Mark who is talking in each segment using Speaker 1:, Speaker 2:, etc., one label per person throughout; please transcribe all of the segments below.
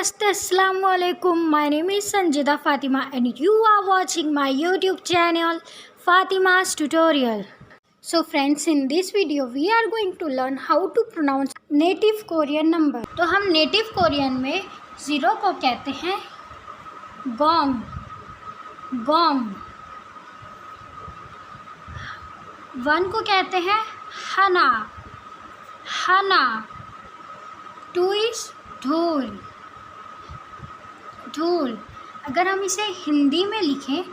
Speaker 1: namaste, assalamualaikum. My name is sanjeeda Fatima and you are watching my YouTube channel Fatima's Tutorial. So friends, in this video we are going to learn how to pronounce native Korean number. तो हम native Korean में 0 को कहते हैं gong, gong. 1 को कहते हैं hana, hana. 2 is ढोल, ढोल. अगर हम इसे हिंदी में लिखें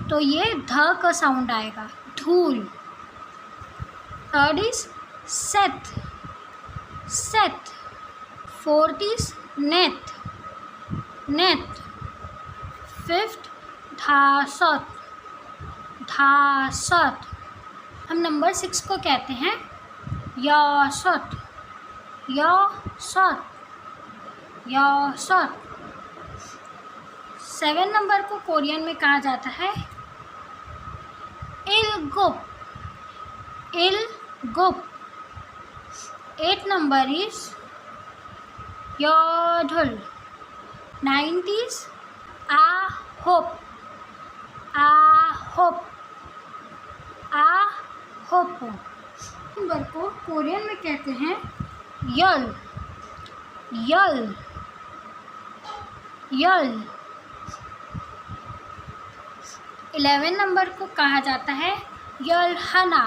Speaker 1: तो ये ध का साउंड आएगा, धूल. 3rd इज सेथ, सेथ. 4th इज नेथ, नेथ. 5th दासेot, दासेot. हम नंबर 6 को कहते हैं yeoseot, yeoseot, yeoseot. 7 नंबर को कोरियन में कहा जाता है ilgop, ilgop. 8 number is yeodul. 9th is ahop, ahop, ahop. Number को कोरियन में कहते हैं yeol, yeol, yeol. 11 नंबर को कहा जाता है yeol hana.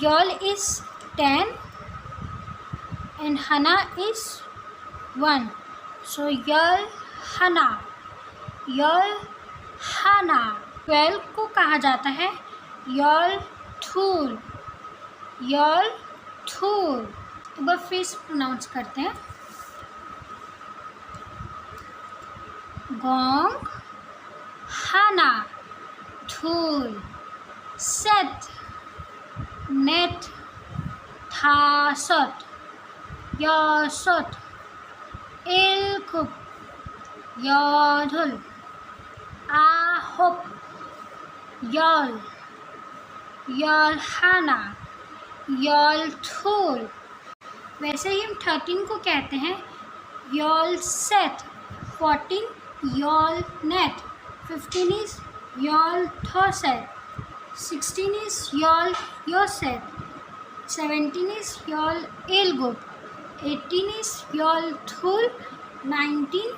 Speaker 1: yeol is 10 and hana is 1. So yeol hana, yeol hana. 12 को कहा जाता है yeol thul, yeol thul. एक बार फिर से प्रोनाउंस करते हैं. gong, hana, dhul, seth, net, daseot, yeoseot, ilgop, yeodun, ahop, yeol, yeol hana, yeol thul. वैसे ही हम 13 को कहते हैं yeoseot. 14 yeol net. 15 is yeol daseot. 16 is yeol yeoseot. 17 is yeol ilgop. 18 is yeol thul. 19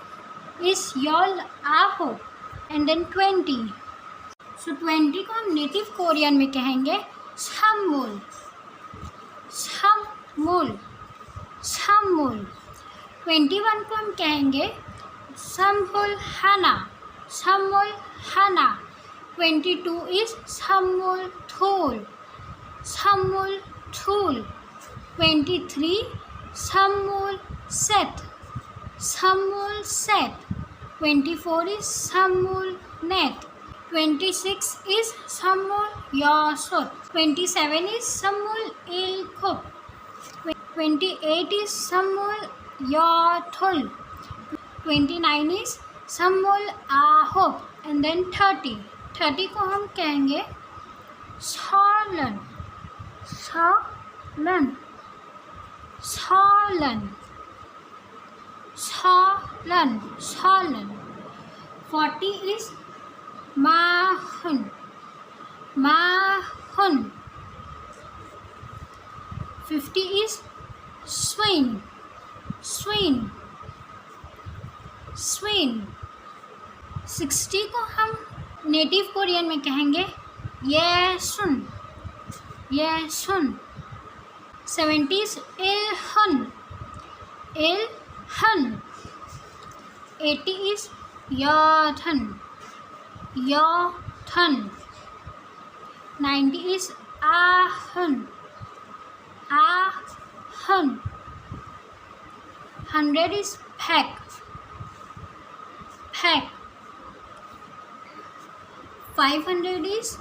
Speaker 1: is yeol ahop. And then 20. So 20 को हम native Korean में कहेंगे seumul, seumul, seumul. 21 को हम कहेंगे seumul hana, seumul hana. 22 is seumul thul, seumul thul. 23 seumul seth, seumul seth. 24 is seumul net. 26 is seumul yeoseot. 27 is seumul ilgop. 28 is seumul yeodun. 29 is seumul ahop. And then 30. 30 को हम कहेंगे seolum, seolum, seolum, seolum, seolum. 40 is maheun, maheun. 50 is swin, swin, swin. 60 को हम native Korean में कहेंगे yesun, yesun. 70 is ilheum, ilheum. 80 is yeodun, yeodun. 90 is aheun, aheun. 100 is baek, baek. 500 is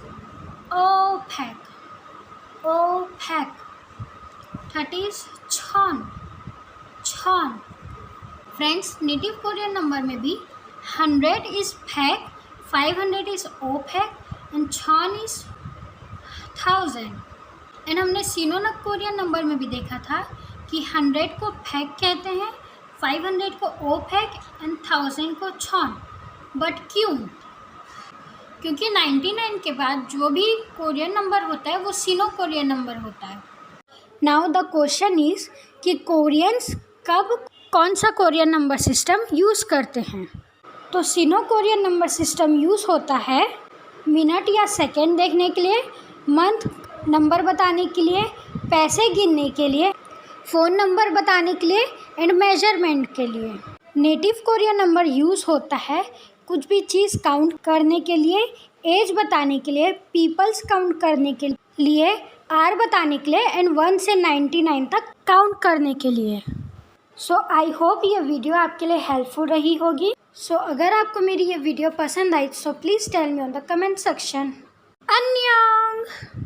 Speaker 1: opak, opak. 30 is cheon, cheon. Friends, native Korean number में भी 100 is baek, 500 is opak and cheon is 1000. And हमने सिनो Korean number में भी देखा था कि 100 को baek कहते हैं, 500 को ओपेक एंड 1000 को cheon। बट क्यों? क्योंकि 99 के बाद जो भी कोरियन नंबर होता है वो सिनो कोरियन नंबर होता है। नाउ द क्वेश्चन इज कि कोरियंस कब कौन सा कोरियन नंबर सिस्टम यूज़ करते हैं। तो सिनो कोरियन नंबर सिस्टम यूज़ होता है मिनट या सेकेंड देखने के लिए, मंथ नंबर बताने के लिए, पैसे गिनने के लिए, फ़ोन नंबर बताने के लिए एंड मेजरमेंट के लिए। नेटिव कोरियन नंबर यूज़ होता है कुछ भी चीज़ काउंट करने के लिए, एज बताने के लिए, पीपल्स काउंट करने के लिए, आर बताने के लिए एंड 1 से 99 तक काउंट करने के लिए। सो आई होप ये वीडियो आपके लिए हेल्पफुल रही होगी। सो अगर आपको मेरी ये वीडियो पसंद आई so please tell me on the comment section. अन्यंग।